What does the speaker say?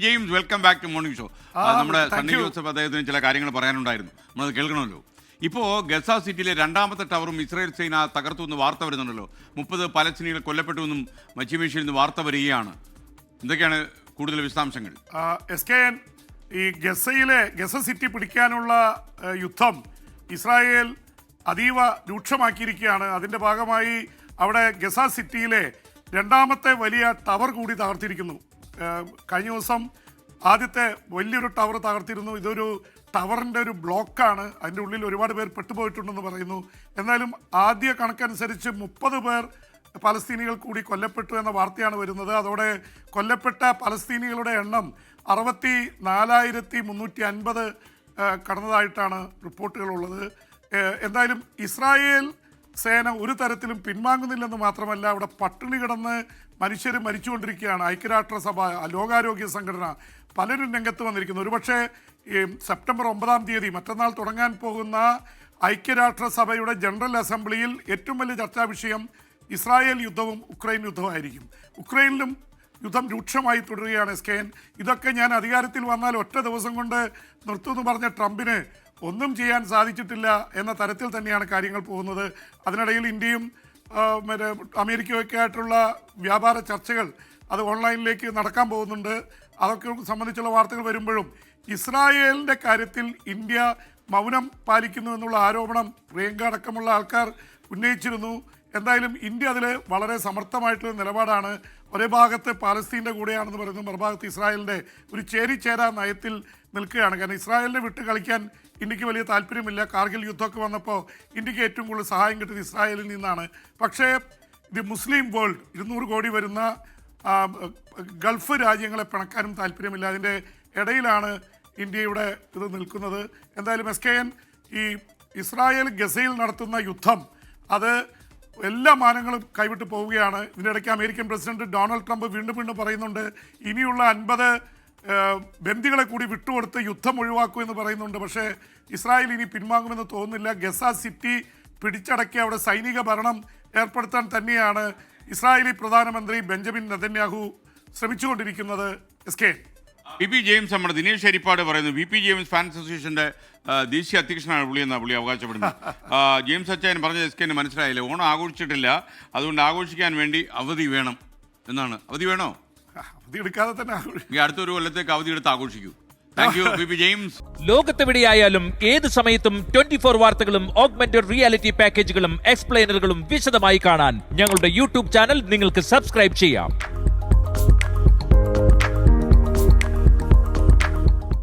James, welcome back to morning show. നമ്മുടെ Sunny Joseph അദ്ദേഹത്തിന് ചില കാര്യങ്ങൾ പറയാനുണ്ടായിരുന്നു, നമ്മളത് കേൾക്കണമല്ലോ. ഇപ്പോൾ ഗസ സിറ്റിയിലെ രണ്ടാമത്തെ ടവറും ഇസ്രായേൽ സേന തകർത്തു എന്ന് വാർത്ത വരുന്നുണ്ടല്ലോ. 30 പലസ്തീനികൾ കൊല്ലപ്പെട്ടു എന്നും മച്ചിമേഷ്യയിൽ നിന്ന് വാർത്ത വരികയാണ്. എന്തൊക്കെയാണ് കൂടുതൽ വിശദാംശങ്ങൾ? ഈ ഗസ സിറ്റി പിടിക്കാനുള്ള യുദ്ധം ഇസ്രായേൽ അതീവ രൂക്ഷമാക്കിയിരിക്കുകയാണ്. അതിൻ്റെ ഭാഗമായി അവിടെ ഗസ സിറ്റിയിലെ രണ്ടാമത്തെ വലിയ ടവർ കൂടി തകർത്തിരിക്കുന്നു. കഴിഞ്ഞ ദിവസം ആദ്യത്തെ വലിയൊരു ടവർ തകർത്തിരുന്നു. ഇതൊരു ടവറിൻ്റെ ഒരു ബ്ലോക്കാണ്. അതിൻ്റെ ഉള്ളിൽ ഒരുപാട് പേർ പെട്ടുപോയിട്ടുണ്ടെന്ന് പറയുന്നു. എന്നാലും ആദ്യ കണക്കനുസരിച്ച് 30 പേർ പലസ്തീനികൾ കൂടി കൊല്ലപ്പെട്ടു എന്ന വാർത്തയാണ് വരുന്നത്. അതോടെ കൊല്ലപ്പെട്ട പലസ്തീനികളുടെ എണ്ണം 64,350 കടന്നതായിട്ടാണ് റിപ്പോർട്ടുകളുള്ളത്. എന്തായാലും ഇസ്രായേൽ സേന ഒരു തരത്തിലും പിൻവാങ്ങുന്നില്ലെന്ന് മാത്രമല്ല, അവിടെ പട്ടിണി കിടന്ന് മനുഷ്യർ മരിച്ചുകൊണ്ടിരിക്കുകയാണ്. ഐക്യരാഷ്ട്രസഭ, ലോകാരോഗ്യ സംഘടന പലരും രംഗത്ത് വന്നിരിക്കുന്നു. ഒരുപക്ഷെ സെപ്റ്റംബർ 9 മറ്റന്നാൾ തുടങ്ങാൻ പോകുന്ന ഐക്യരാഷ്ട്രസഭയുടെ ജനറൽ അസംബ്ലിയിൽ ഏറ്റവും വലിയ ചർച്ചാ വിഷയം ഇസ്രായേൽ യുദ്ധവും ഉക്രൈൻ യുദ്ധവുമായിരിക്കും. ഉക്രൈനിലും യുദ്ധം രൂക്ഷമായി തുടരുകയാണ്. ഇതൊക്കെ ഞാൻ അധികാരത്തിൽ വന്നാൽ ഒറ്റ ദിവസം കൊണ്ട് നിർത്തുമെന്ന് പറഞ്ഞ ട്രംപിന് ഒന്നും ചെയ്യാൻ സാധിച്ചിട്ടില്ല എന്ന തരത്തിൽ തന്നെയാണ് കാര്യങ്ങൾ പോകുന്നത്. അതിനിടയിൽ ഇന്ത്യയും അമേരിക്കയൊക്കെ ആയിട്ടുള്ള വ്യാപാര ചർച്ചകൾ അത് ഓൺലൈനിലേക്ക് നടക്കാൻ പോകുന്നുണ്ട്. അതൊക്കെ സംബന്ധിച്ചുള്ള വാർത്തകൾ വരുമ്പോഴും ഇസ്രായേലിൻ്റെ കാര്യത്തിൽ ഇന്ത്യ മൗനം പാലിക്കുന്നു എന്നുള്ള ആരോപണം പ്രിയങ്ക അടക്കമുള്ള ആൾക്കാർ ഉന്നയിച്ചിരുന്നു. എന്തായാലും ഇന്ത്യ അതിൽ വളരെ സമർത്ഥമായിട്ടുള്ള നിലപാടാണ്. ഒരേ ഭാഗത്ത് പാലസ്തീൻ്റെ കൂടെയാണെന്ന് പറയുന്നു, മറുഭാഗത്ത് ഇസ്രായേലിൻ്റെ ഒരു ചേരിചേരാ നയത്തിൽ നിൽക്കുകയാണ്. കാരണം ഇസ്രായേലിനെ വിട്ട് കളിക്കാൻ ഇന്ത്യക്ക് വലിയ താല്പര്യമില്ല. കാർഗിൽ യുദ്ധമൊക്കെ വന്നപ്പോൾ ഇന്ത്യക്ക് ഏറ്റവും കൂടുതൽ സഹായം കിട്ടിയത് ഇസ്രായേലിൽ നിന്നാണ്. പക്ഷേ ഇത് മുസ്ലിം വേൾഡ് 200 കോടി വരുന്ന ഗൾഫ് രാജ്യങ്ങളെ പിണക്കാനും താല്പര്യമില്ല. അതിൻ്റെ ഇടയിലാണ് ഇന്ത്യയുടെ ഇത് നിൽക്കുന്നത്. എന്തായാലും ഈ ഇസ്രായേൽ ഗസയിൽ നടത്തുന്ന യുദ്ധം അത് എല്ലാ മാനങ്ങളും കൈവിട്ട് പോവുകയാണ്. ഇതിനിടയ്ക്ക് അമേരിക്കൻ പ്രസിഡന്റ് ഡൊണാൾഡ് ട്രംപ് വീണ്ടും പറയുന്നുണ്ട് ഇനിയുള്ള 50 ബന്ദികളെ കൂടി വിട്ടുകൊടുത്ത് യുദ്ധം ഒഴിവാക്കൂ എന്ന് പറയുന്നുണ്ട്. പക്ഷേ ഇസ്രായേൽ ഇനി പിൻവാങ്ങുമെന്ന് തോന്നുന്നില്ല. ഗസ സിറ്റി പിടിച്ചടക്കി അവിടെ സൈനിക ഭരണം ഏർപ്പെടുത്താൻ തന്നെയാണ് ഇസ്രായേലി പ്രധാനമന്ത്രി ബെഞ്ചമിൻ നെതന്യാഹു ശ്രമിച്ചുകൊണ്ടിരിക്കുന്നത്. പി ജെയിംസ്, നമ്മുടെ ദിനേശ് ഹരിപ്പാട് പറയുന്നു, പി ജെയിംസ് ഫാൻസ് അസോസിയേഷന്റെ ദേശീയ അധ്യക്ഷനാണ് പുള്ളിയെന്നാണ് പുള്ളി അവകാശപ്പെടുന്നത്. ജെയിംസ് അച്ചായൻ പറഞ്ഞത് എസ്കേന് മനസ്സിലായില്ല. ഓണം ആഘോഷിച്ചിട്ടില്ല, അതുകൊണ്ട് ആഘോഷിക്കാൻ വേണ്ടി അവധി വേണം എന്നാണ്. അവധി വേണോ? അവധി എടുക്കാതെ തന്നെ അടുത്തൊരു കൊല്ലത്തേക്ക് അവധി എടുത്ത് ആഘോഷിക്കൂ. Thank you P James. ലോകത്തെവിടെയായാലും ഏത് സമയത്തും 24 വാർത്തകളും ഓഗ്മെന്റഡ് റിയാലിറ്റി പാക്കേജുകളും എക്സ്പ്ലെയിനറുകളും വിശദമായി കാണാൻ ഞങ്ങളുടെ യൂട്യൂബ് ചാനൽ നിങ്ങൾക്ക് സബ്സ്ക്രൈബ് ചെയ്യാം.